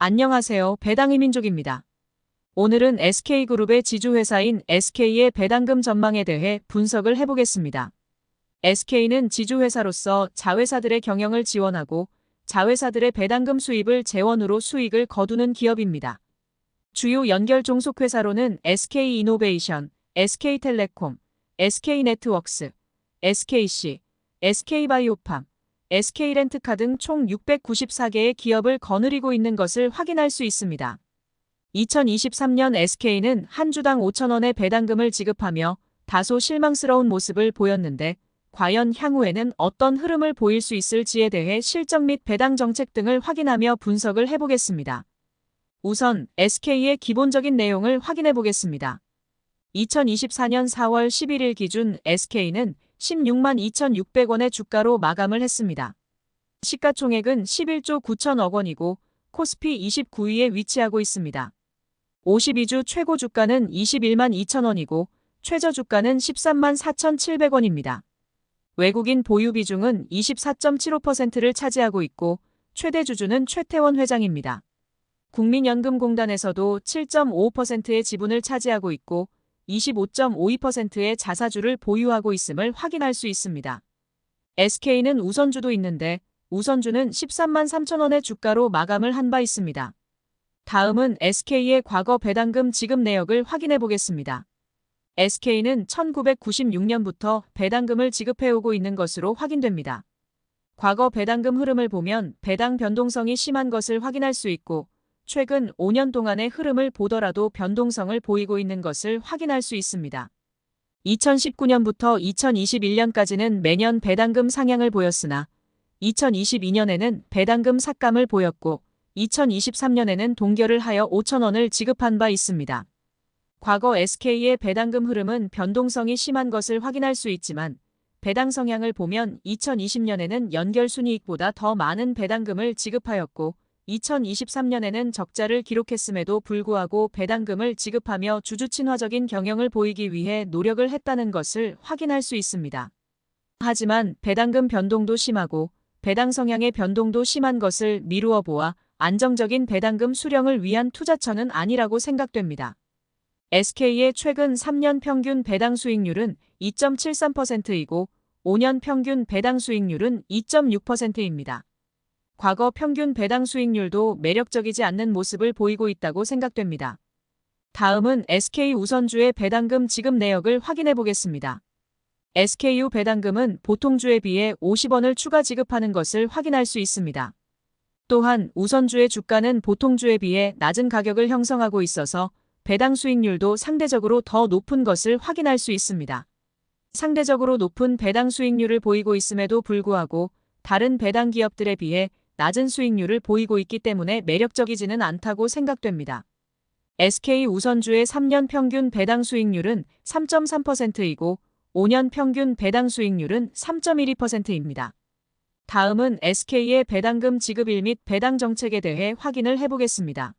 안녕하세요. 배당의 민족입니다. 오늘은 SK그룹의 지주회사인 SK의 배당금 전망에 대해 분석을 해보겠습니다. SK는 지주회사로서 자회사들의 경영을 지원하고 자회사들의 배당금 수입을 재원으로 수익을 거두는 기업입니다. 주요 연결 종속회사로는 SK이노베이션, SK텔레콤, SK네트워크스, SKC, SK바이오팜, SK렌트카 등 총 694개의 기업을 거느리고 있는 것을 확인할 수 있습니다. 2023년 SK는 한 주당 5,000원의 배당금을 지급하며 다소 실망스러운 모습을 보였는데 과연 향후에는 어떤 흐름을 보일 수 있을지에 대해 실적 및 배당 정책 등을 확인하며 분석을 해보겠습니다. 우선 SK의 기본적인 내용을 확인해 보겠습니다. 2024년 4월 11일 기준 SK는 16만 2,600원의 주가로 마감을 했습니다. 시가총액은 11조 9천억 원이고 코스피 29위에 위치하고 있습니다. 52주 최고 주가는 21만 2천원이고 최저 주가는 13만 4,700원입니다. 외국인 보유 비중은 24.75%를 차지하고 있고 최대 주주는 최태원 회장입니다. 국민연금공단에서도 7.55%의 지분을 차지하고 있고 25.52%의 자사주를 보유하고 있음을 확인할 수 있습니다. SK는 우선주도 있는데 우선주는 13만 3천원의 주가로 마감을 한 바 있습니다. 다음은 SK의 과거 배당금 지급 내역을 확인해 보겠습니다. SK는 1996년부터 배당금을 지급해오고 있는 것으로 확인됩니다. 과거 배당금 흐름을 보면 배당 변동성이 심한 것을 확인할 수 있고 최근 5년 동안의 흐름을 보더라도 변동성을 보이고 있는 것을 확인할 수 있습니다. 2019년부터 2021년까지는 매년 배당금 상향을 보였으나 2022년에는 배당금 삭감을 보였고 2023년에는 동결을 하여 5,000원을 지급한 바 있습니다. 과거 SK의 배당금 흐름은 변동성이 심한 것을 확인할 수 있지만 배당 성향을 보면 2020년에는 연결순이익보다 더 많은 배당금을 지급하였고 2023년에는 적자를 기록했음에도 불구하고 배당금을 지급하며 주주 친화적인 경영을 보이기 위해 노력을 했다는 것을 확인할 수 있습니다. 하지만 배당금 변동도 심하고 배당 성향의 변동도 심한 것을 미루어 보아 안정적인 배당금 수령을 위한 투자처는 아니라고 생각됩니다. SK의 최근 3년 평균 배당 수익률은 2.73%이고 5년 평균 배당 수익률은 2.6%입니다. 과거 평균 배당 수익률도 매력적이지 않는 모습을 보이고 있다고 생각됩니다. 다음은 SK 우선주의 배당금 지급 내역을 확인해 보겠습니다. SKU 배당금은 보통주에 비해 50원을 추가 지급하는 것을 확인할 수 있습니다. 또한 우선주의 주가는 보통주에 비해 낮은 가격을 형성하고 있어서 배당 수익률도 상대적으로 더 높은 것을 확인할 수 있습니다. 상대적으로 높은 배당 수익률을 보이고 있음에도 불구하고 다른 배당 기업들에 비해 낮은 수익률을 보이고 있기 때문에 매력적이지는 않다고 생각됩니다. SK 우선주의 3년 평균 배당 수익률은 3.3%이고 5년 평균 배당 수익률은 3.12%입니다. 다음은 SK의 배당금 지급일 및 배당 정책에 대해 확인을 해보겠습니다.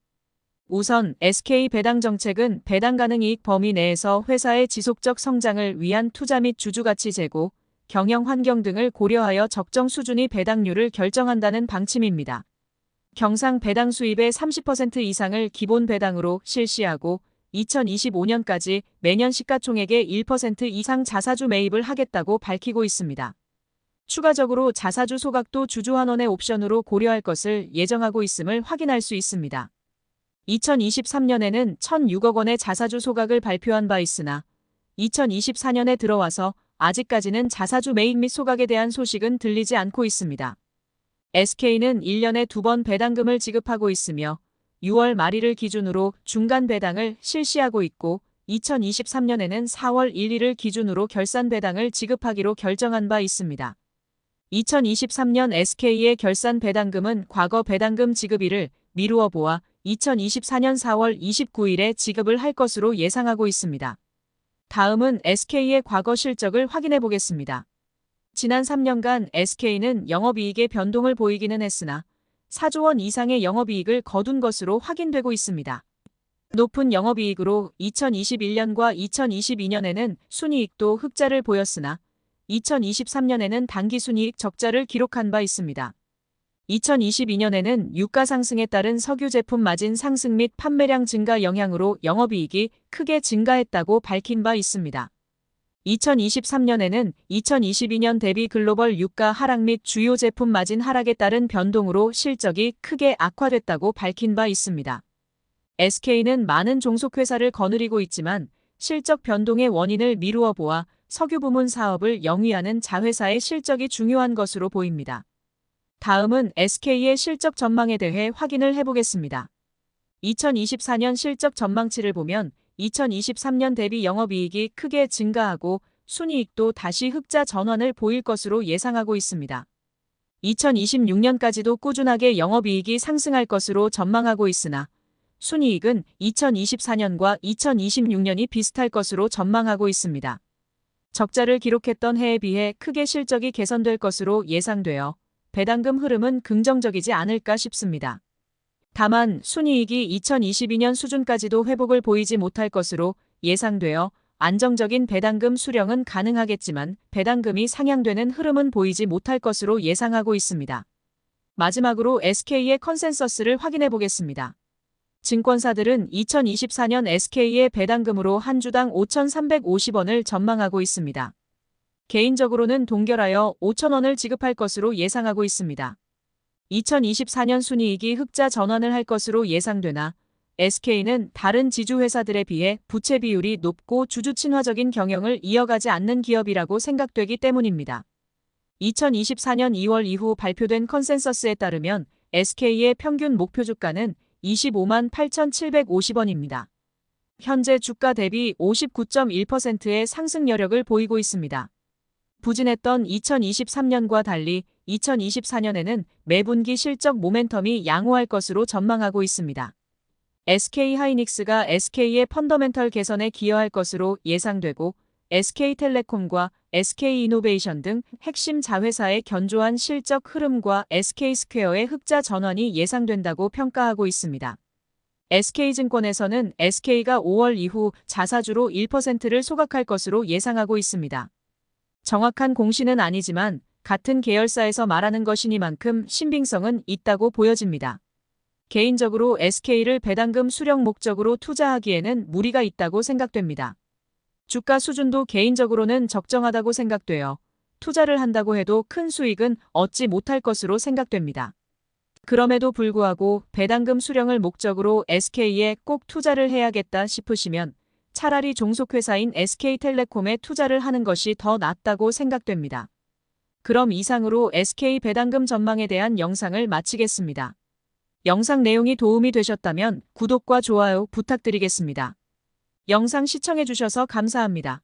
우선 SK 배당 정책은 배당 가능 이익 범위 내에서 회사의 지속적 성장을 위한 투자 및 주주가치 제고, 경영 환경 등을 고려하여 적정 수준의 배당률을 결정한다는 방침입니다. 경상 배당 수입의 30% 이상을 기본 배당으로 실시하고 2025년까지 매년 시가총액의 1% 이상 자사주 매입을 하겠다고 밝히고 있습니다. 추가적으로 자사주 소각도 주주 환원의 옵션으로 고려할 것을 예정하고 있음을 확인할 수 있습니다. 2023년에는 1,006억 원의 자사주 소각을 발표한 바 있으나 2024년에 들어와서 아직까지는 자사주 매입 및 소각에 대한 소식은 들리지 않고 있습니다. SK는 1년에 2번 배당금을 지급하고 있으며 6월 말일을 기준으로 중간 배당을 실시하고 있고 2023년에는 4월 1일을 기준으로 결산 배당을 지급하기로 결정한 바 있습니다. 2023년 SK의 결산 배당금은 과거 배당금 지급일을 미루어 보아 2024년 4월 29일에 지급을 할 것으로 예상하고 있습니다. 다음은 SK의 과거 실적을 확인해 보겠습니다. 지난 3년간 SK는 영업이익의 변동을 보이기는 했으나 4조 원 이상의 영업이익을 거둔 것으로 확인되고 있습니다. 높은 영업이익으로 2021년과 2022년에는 순이익도 흑자를 보였으나 2023년에는 당기순이익 적자를 기록한 바 있습니다. 2022년에는 유가 상승에 따른 석유 제품 마진 상승 및 판매량 증가 영향으로 영업이익이 크게 증가했다고 밝힌 바 있습니다. 2023년에는 2022년 대비 글로벌 유가 하락 및 주요 제품 마진 하락에 따른 변동으로 실적이 크게 악화됐다고 밝힌 바 있습니다. SK는 많은 종속회사를 거느리고 있지만 실적 변동의 원인을 미루어 보아 석유 부문 사업을 영위하는 자회사의 실적이 중요한 것으로 보입니다. 다음은 SK의 실적 전망에 대해 확인을 해보겠습니다. 2024년 실적 전망치를 보면 2023년 대비 영업이익이 크게 증가하고 순이익도 다시 흑자 전환을 보일 것으로 예상하고 있습니다. 2026년까지도 꾸준하게 영업이익이 상승할 것으로 전망하고 있으나 순이익은 2024년과 2026년이 비슷할 것으로 전망하고 있습니다. 적자를 기록했던 해에 비해 크게 실적이 개선될 것으로 예상되어 배당금 흐름은 긍정적이지 않을까 싶습니다. 다만 순이익이 2022년 수준까지도 회복을 보이지 못할 것으로 예상되어 안정적인 배당금 수령은 가능하겠지만 배당금이 상향되는 흐름은 보이지 못할 것으로 예상하고 있습니다. 마지막으로 SK의 컨센서스를 확인해 보겠습니다. 증권사들은 2024년 SK의 배당금으로 한 주당 5,350원을 전망하고 있습니다. 개인적으로는 동결하여 5,000원을 지급할 것으로 예상하고 있습니다. 2024년 순이익이 흑자 전환을 할 것으로 예상되나 SK는 다른 지주회사들에 비해 부채 비율이 높고 주주 친화적인 경영을 이어가지 않는 기업이라고 생각되기 때문입니다. 2024년 2월 이후 발표된 컨센서스에 따르면 SK의 평균 목표 주가는 25만 8,750원입니다. 현재 주가 대비 59.1%의 상승 여력을 보이고 있습니다. 부진했던 2023년과 달리 2024년에는 매분기 실적 모멘텀이 양호할 것으로 전망하고 있습니다. SK하이닉스가 SK의 펀더멘털 개선에 기여할 것으로 예상되고 SK텔레콤과 SK이노베이션 등 핵심 자회사의 견조한 실적 흐름과 SK스퀘어의 흑자 전환이 예상된다고 평가하고 있습니다. SK증권에서는 SK가 5월 이후 자사주로 1%를 소각할 것으로 예상하고 있습니다. 정확한 공시는 아니지만 같은 계열사에서 말하는 것이니만큼 신빙성은 있다고 보여집니다. 개인적으로 SK를 배당금 수령 목적으로 투자하기에는 무리가 있다고 생각됩니다. 주가 수준도 개인적으로는 적정하다고 생각되어 투자를 한다고 해도 큰 수익은 얻지 못할 것으로 생각됩니다. 그럼에도 불구하고 배당금 수령을 목적으로 SK에 꼭 투자를 해야겠다 싶으시면 차라리 종속회사인 SK텔레콤에 투자를 하는 것이 더 낫다고 생각됩니다. 그럼 이상으로 SK 배당금 전망에 대한 영상을 마치겠습니다. 영상 내용이 도움이 되셨다면 구독과 좋아요 부탁드리겠습니다. 영상 시청해주셔서 감사합니다.